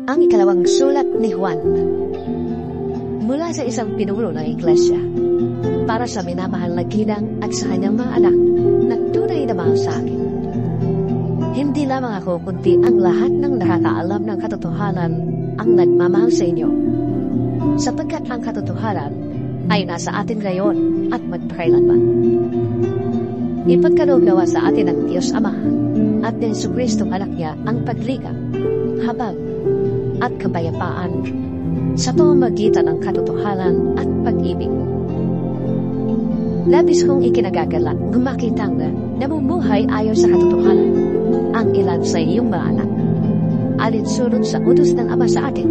Ang ikalawang sulat ni Juan, mula sa isang pinuno ng iglesia, para sa minamahal na ginang at sa kanyang mga anak na tunay na mahal sa akin. Hindi lamang ako kundi ang lahat ng nakakaalam ng katotohanan ang nagmamahal sa inyo, sapagkat ang katotohanan ay nasa atin ngayon at magpakailanman. Ipagkaloob nawa sa atin ng Diyos Ama at ng Jesucristo anak niya ang pagligam, habag at kapayapaan sa pamamagitan ng katotohanan at pag-ibig. Labis kong ikinagagalak gumakitang na namumuhay ayon sa katotohanan ang ilan sa iyong mga anak, alinsunod sa utos ng Ama sa atin.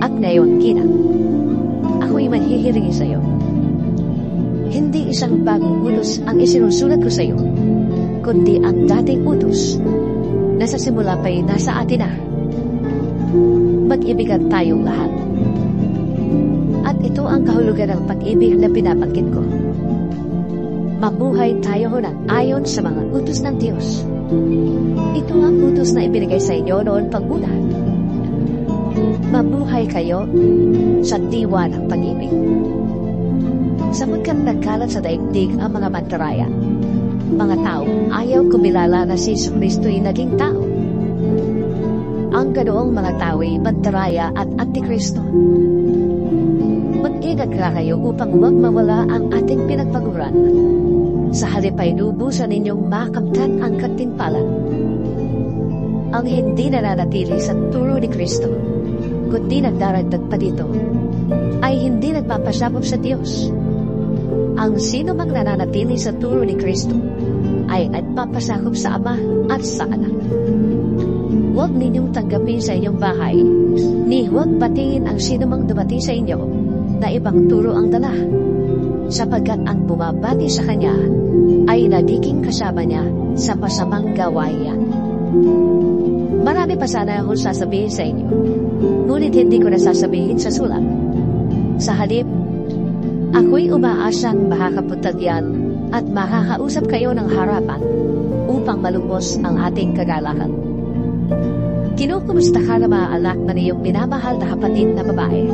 At ngayon, ginang, ako'y manhihiringi sa iyo. Hindi isang bagong utos ang isinusulat ko sa iyo, kundi ang dating utos na sa simula pa'y nasa atin na. Mag-ibigan tayong lahat. At ito ang kahulugan ng pag-ibig na pinabanggit ko. Mabuhay tayo ng ayon sa mga utos ng Diyos. Ito ang utos na ibinigay sa inyo noon pag-una. Mabuhay kayo sa diwa ng pag-ibig. Sapagkat nagkalat sa daigdig ang mga mandaraya, mga tao ayaw kumilala na si Jesucristo'y naging tao. Ang ganoong mga tao'y mandaraya at antikristo. Mag-ingat ka kayo upang huwag mawala ang ating pinagpaguran. Sa halip ay lubusan ninyong makamtan ang katimpalan. Ang hindi nananatili sa turo ni Kristo, kundi nagdaragdag pa dito, ay hindi nagpapasabog sa Diyos. Ang sino mang nananatili sa turo ni Kristo ay nagpapasakop sa Ama at sa Anak. Huwag ninyong tanggapin sa inyong bahay, ni huwag batiin ang sino mang dumating sa inyo na ibang turo ang dala, sapagkat ang bumabati sa kanya ay nagiging kasama niya sa masamang gawain. Marami pa sana akong sasabihin sa inyo, ngunit hindi ko nasasabihin sa sulat. Sa halip, ako'y umaasang makakapunta diyan at makakausap kayo ng harapan upang malubos ang ating kagalakan. Kinukumusta ka na mga anak na niyong minamahal na kapatid na babae.